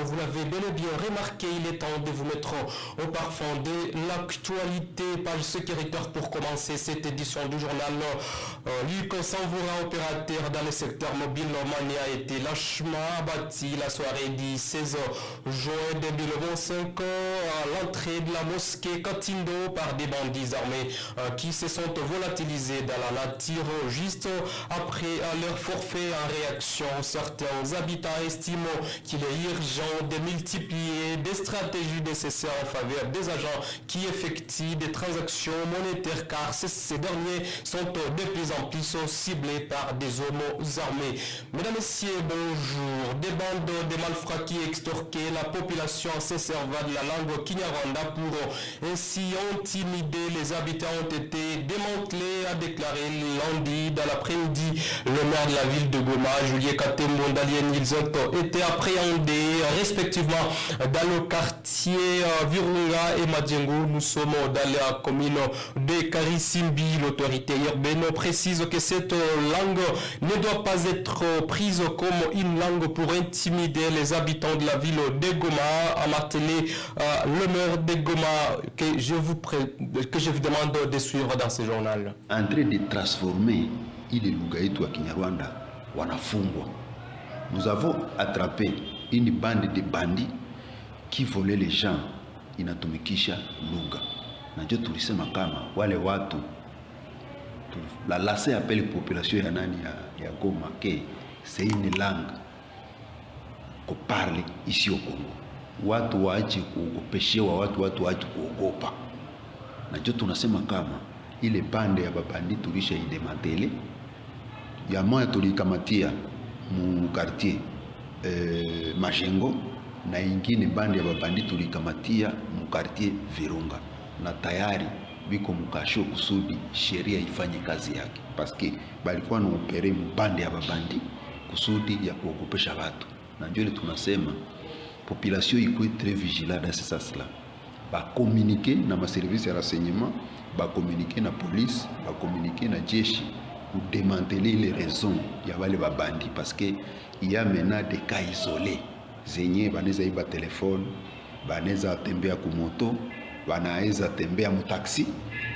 vous l'avez bel et bien remarqué, il est temps de vous mettre au parfum de l'actualité. Page sécuritaire pour commencer cette édition du journal. Luc Savoura, opérateur dans le secteur mobile Mania, a été lâchement abattu la soirée du 16 juin 2025 à l'entrée de la mosquée Katindo par des bandits armés qui se sont volatilisés dans la nature juste après leur forfait. En réaction, certains habitants estiment qu'il est urgent de multiplier des stratégies nécessaires en faveur des agents qui effectuent des transactions monétaires car ces derniers sont de plus en plus ciblés par des hommes armés. Mesdames et messieurs, bonjour. Des bandes de malfrats qui extorquaient la population en se servant de la langue Kinyarwanda pour ainsi intimider les habitants ont été démantelés, a déclaré lundi dans l'après-midi le maire de la ville de Goma, Julien Katembo Ndalien. Ils ont été appréhendés respectivement dans le quartier Virunga et Madjengo. Nous sommes dans la commune de Karisimbi. L'autorité urbaine précise que cette langue ne doit pas être prise comme une langue pour intimider les habitants de la ville de Goma, a martelé le maire de Goma que je vous demande de suivre dans ce journal. En train de transformer ile lugha yetu ya Kinyarwanda wanafungwa. Nous avons attrapé une bande de bandits qui volaient les gens inatumikisha lugha. Na ndio tulisema kama wale watu la lancé appel population ya nani ya Goma que c'est une langue qu'on parle ici au Congo. Watu waache kuogopeshewa, watu waache kuogopa. Na ndio tunasema kama ile bande ya babandi tulisha idemantele ya moya tulikamatia mu quartier Majengo na ingine bande ya babandi tulikamatia mu quartier Virunga, na tayari biko mukasho kusudi sheria ifanye kazi yake paske balikuwa na opere mbande ya babandi kusudi ya kuogopesha watu. Na ndio tunasema population ikuwe très vigilant dans ce sens-là, ba communiquer na ma service ya renseignement, ba communiquer na police, ba communiquer na jeshi pour démanteler les raisons ya wale babandi parce que il y a maintenant des cas isolés zenye banaweza iba telefone, banaweza tembea kumoto, banaweza tembea mu taxi.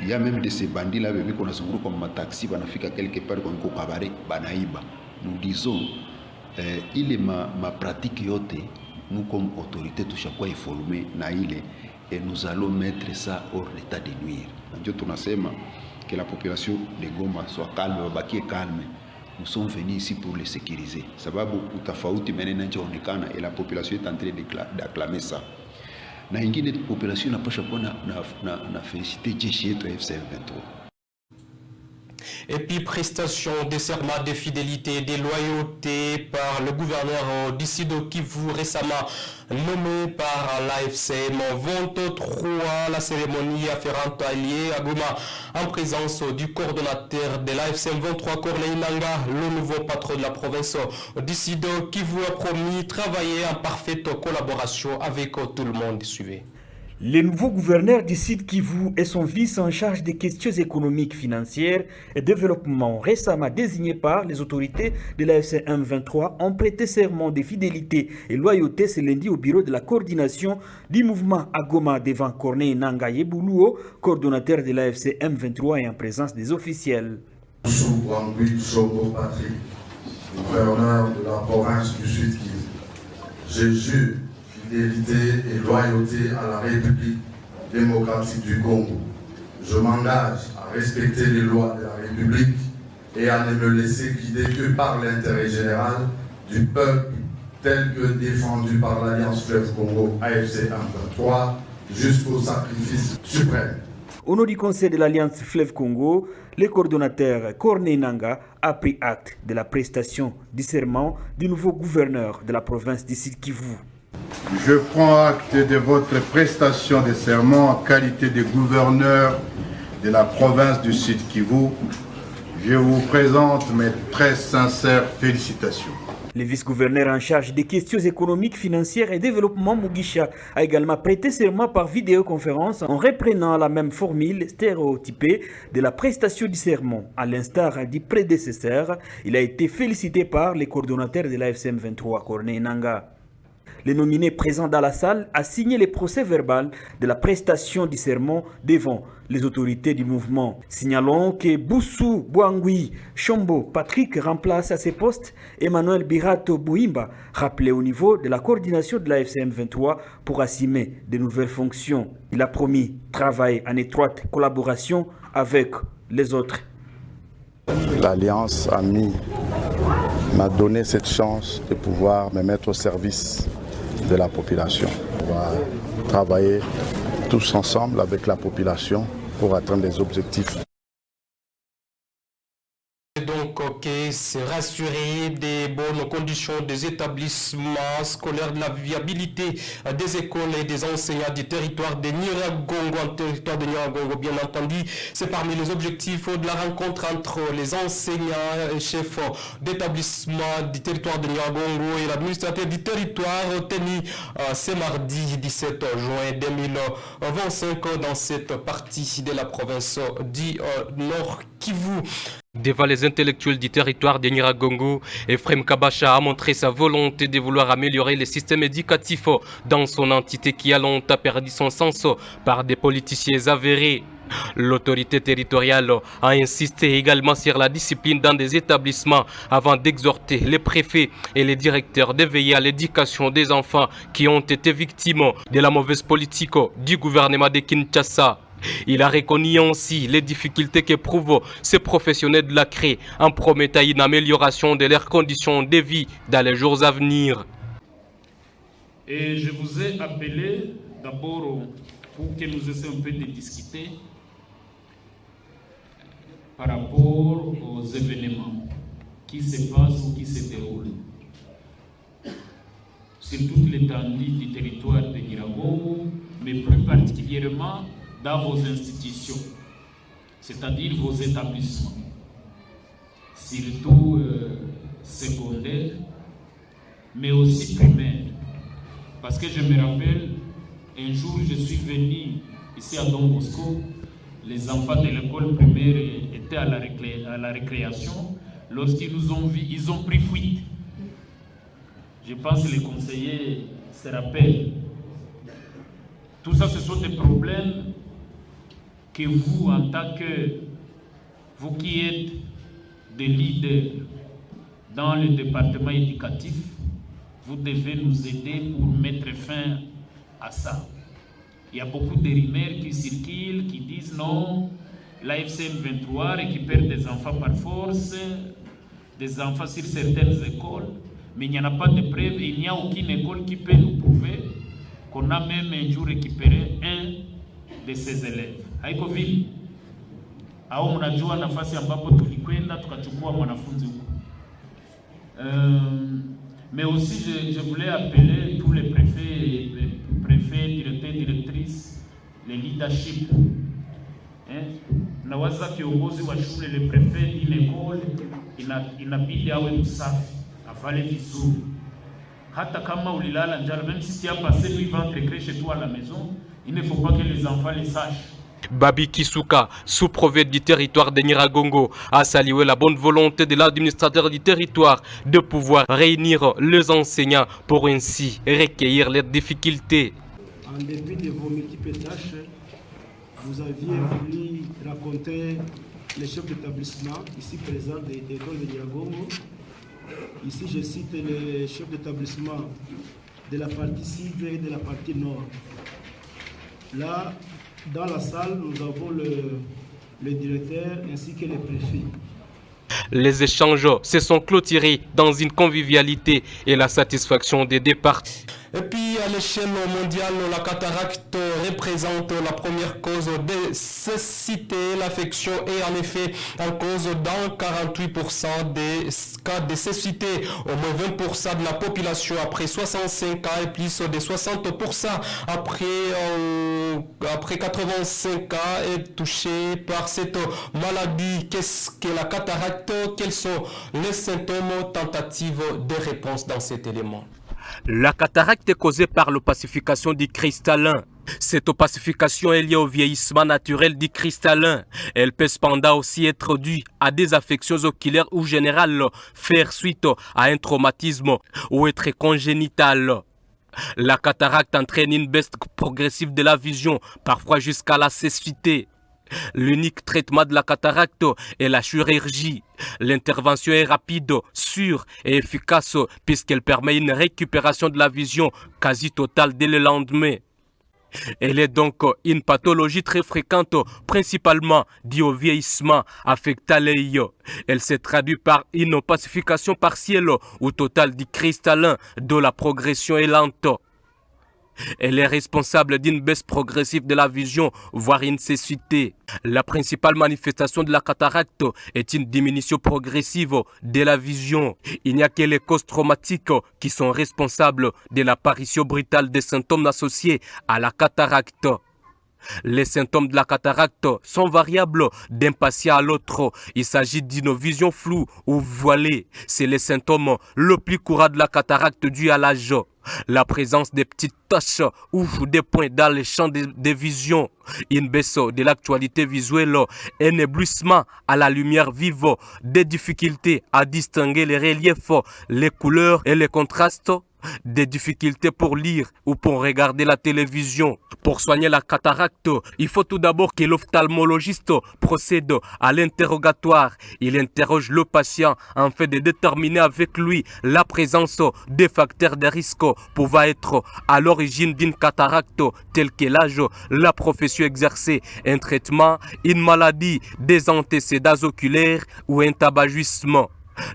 Il y a même de ces bandits là bébé qu'on a zunguru comme ma taxi banafika quelque part kwa nko kabare banaiba. Nous disons il est ma pratique yote, nous comme autorité tushakuwa informé na ile et nous allons mettre ça hors d'état de nuire. Ndio tunasema que la population de Goma soit calme, babakie calme. Nous sommes venus ici pour les sécuriser. Sababu utafauti menena njaonekana et la population est en train d'acclamer ça. Na ingine population inapasha kuwa na félicité jeshi yetu FC23. Et puis prestation de serment de fidélité et de loyauté par le gouverneur d'Issido Kivu récemment nommé par l'AFCM 23. La cérémonie afférente a lieu à Goma en présence du coordonnateur de l'AFCM 23, Corneille Nanga. Le nouveau patron de la province d'Issido Kivu a promis travailler en parfaite collaboration avec tout le monde. Suivez. Le nouveau gouverneur du Sud Kivu et son vice en charge des questions économiques, financières et développement, récemment désignés par les autorités de l'AFC M23, ont prêté serment de fidélité et loyauté ce lundi au bureau de la coordination du mouvement à Goma devant Corneille Nanga Yebuluo, coordonnateur de l'AFC M23 et en présence des officiels. Patrick, gouverneur de la province du Sud Kivu, je jure fidélité et loyauté à la République démocratique du Congo. Je m'engage à respecter les lois de la République et à ne me laisser guider que par l'intérêt général du peuple tel que défendu par l'Alliance Fleuve Congo AFC 1.3 jusqu'au sacrifice suprême. Au nom du conseil de l'Alliance Fleuve Congo, le coordonnateur Corneille Nanga a pris acte de la prestation du serment du nouveau gouverneur de la province du Sud Kivu. Je prends acte de votre prestation de serment en qualité de gouverneur de la province du Sud Kivu. Je vous présente mes très sincères félicitations. Le vice-gouverneur en charge des questions économiques, financières et développement, Mugisha, a également prêté serment par vidéoconférence en reprenant la même formule stéréotypée de la prestation du serment. À l'instar du prédécesseur, il a été félicité par les coordonnateurs de l'AFCM 23, Corneille Nanga. les nominés présents dans la salle a signé les procès-verbal de la prestation du serment devant les autorités du mouvement. Signalons que Boussou Bouangui Chombo Patrick remplace à ses postes Emmanuel Birato Bouimba, rappelé au niveau de la coordination de la FCM 23 pour assumer de nouvelles fonctions. Il a promis travailler en étroite collaboration avec les autres. L'Alliance m'a donné cette chance de pouvoir me mettre au service de la population. On va travailler tous ensemble avec la population pour atteindre des objectifs. Donc, c'est rassurer des bonnes conditions des établissements scolaires, de la viabilité des écoles et des enseignants du territoire de Nyiragongo, bien entendu. C'est parmi les objectifs de la rencontre entre les enseignants et chefs d'établissement du territoire de Nyiragongo et l'administrateur du territoire tenu ce mardi 17 juin 2025 dans cette partie de la province du Nord Kivu. Devant les intellectuels du territoire de Nyiragongo, Ephraim Kabacha a montré sa volonté de vouloir améliorer le système éducatif dans son entité qui a longtemps perdu son sens par des politiciens avérés. L'autorité territoriale a insisté également sur la discipline dans des établissements avant d'exhorter les préfets et les directeurs de veiller à l'éducation des enfants qui ont été victimes de la mauvaise politique du gouvernement de Kinshasa. Il a reconnu aussi les difficultés qu'éprouvent ces professionnels de la CRE en promettant une amélioration de leurs conditions de vie dans les jours à venir. Et je vous ai appelé d'abord pour que nous essayions un peu de discuter par rapport aux événements qui se passent ou qui se déroulent sur toute l'étendue du territoire de Nyiragongo, mais plus particulièrement dans vos institutions, c'est-à-dire vos établissements, surtout secondaires, mais aussi primaires. Parce que je me rappelle, un jour je suis venu ici à Don Bosco, les enfants de l'école primaire étaient à la récréation. Lorsqu'ils nous ont vus, ils ont pris fuite. Je pense que les conseillers se rappellent. Tout ça, ce sont des problèmes que vous, en tant que vous qui êtes des leaders dans le département éducatif, vous devez nous aider pour mettre fin à ça. Il y a beaucoup de rumeurs qui circulent, qui disent non, la FCM 23 récupère des enfants par force, des enfants sur certaines écoles, mais il n'y en a pas de preuves, il n'y a aucune école qui peut nous prouver qu'on a même un jour récupéré un de ses élèves. Haiko vile au mnajua nafasi ambapo tulikwenda tukachukua mwanafunzi huko. Mais aussi je voulais appeler tous les préfets, directeurs, directrices, les leadership. Nawaza kiongozi wa shule, le préfet d'une école inabidi awe msafi, avale vizuri. Hata kama ulilala njala, même si tu as passé nuit ventre crèche chez toi à la maison, il ne faut pas que les enfants les sachent. Babi Kisuka, sous-préfet du territoire de Nyiragongo, a salué la bonne volonté de l'administrateur du territoire de pouvoir réunir les enseignants pour ainsi recueillir leurs difficultés. En dépit de vos multiples tâches, vous aviez voulu raconter les chefs d'établissement ici présents des écoles de Nyiragongo. Ici, je cite les chefs d'établissement de la partie sud et de la partie nord. Là, dans la salle, nous avons le directeur ainsi que le préfet. Les échanges se sont clôturés dans une convivialité et la satisfaction des deux parties. Et puis à l'échelle mondiale, la cataracte représente la première cause de cécité. L'affection est en effet en cause dans 48% des cas de cécité. Au moins 20% de la population après 65 ans et plus de 60% après 85 ans est touchée par cette maladie. Qu'est-ce que la cataracte? Quels sont les symptômes? Tentative de réponse dans cet élément. La cataracte est causée par l'opacification du cristallin. Cette opacification est liée au vieillissement naturel du cristallin. Elle peut cependant aussi être due à des affections oculaires ou générales, faire suite à un traumatisme ou être congénitale. La cataracte entraîne une baisse progressive de la vision, parfois jusqu'à la cécité. L'unique traitement de la cataracte est la chirurgie. L'intervention est rapide, sûre et efficace puisqu'elle permet une récupération de la vision quasi totale dès le lendemain. Elle est donc une pathologie très fréquente, principalement due au vieillissement affectant l'œil. Elle se traduit par une opacification partielle ou totale du cristallin, dont la progression est lente. Elle est responsable d'une baisse progressive de la vision, voire une cécité. La principale manifestation de la cataracte est une diminution progressive de la vision. Il n'y a que les causes traumatiques qui sont responsables de l'apparition brutale des symptômes associés à la cataracte. Les symptômes de la cataracte sont variables d'un patient à l'autre. Il s'agit d'une vision floue ou voilée. C'est le symptôme le plus courant de la cataracte dû à l'âge. La présence des petites taches ou des points dans les champs de vision, une baisse de l'actualité visuelle, un éblouissement à la lumière vive, des difficultés à distinguer les reliefs, les couleurs et les contrastes, des difficultés pour lire ou pour regarder la télévision. Pour soigner la cataracte, il faut tout d'abord que l'ophtalmologiste procède à l'interrogatoire. Il interroge le patient afin de déterminer avec lui la présence des facteurs de risque pouvant être à l'origine d'une cataracte tels que l'âge, la profession exercée, un traitement, une maladie, des antécédents oculaires ou un tabagisme.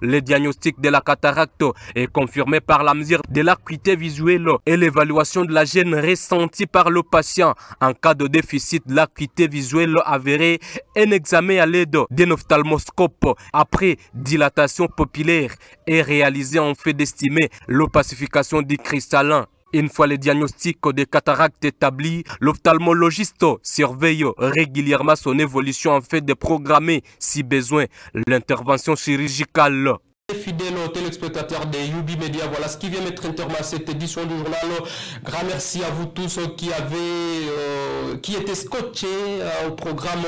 Le diagnostic de la cataracte est confirmé par la mesure de l'acuité visuelle et l'évaluation de la gêne ressentie par le patient. En cas de déficit de l'acuité visuelle avérée, un examen à l'aide d'un ophtalmoscope après dilatation pupillaire est réalisé en fait d'estimer l'opacification du cristallin. Une fois le diagnostic des cataractes établi, l'ophtalmologiste surveille régulièrement son évolution en fait de programmer, si besoin, l'intervention chirurgicale. Fidèles téléspectateurs de Youbi Media, voilà ce qui vient mettre un terme à cette édition du journal. Grand merci à vous tous qui étaient scotchés au programme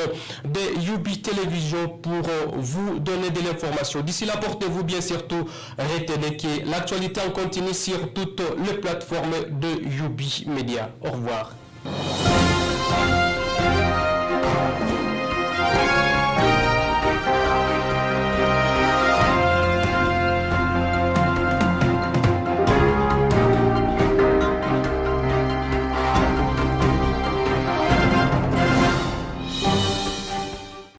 de Youbi Télévision pour vous donner de l'information. D'ici là, portez-vous bien, surtout retenez que l'actualité en continue sur toutes les plateformes de Youbi Media. Au revoir.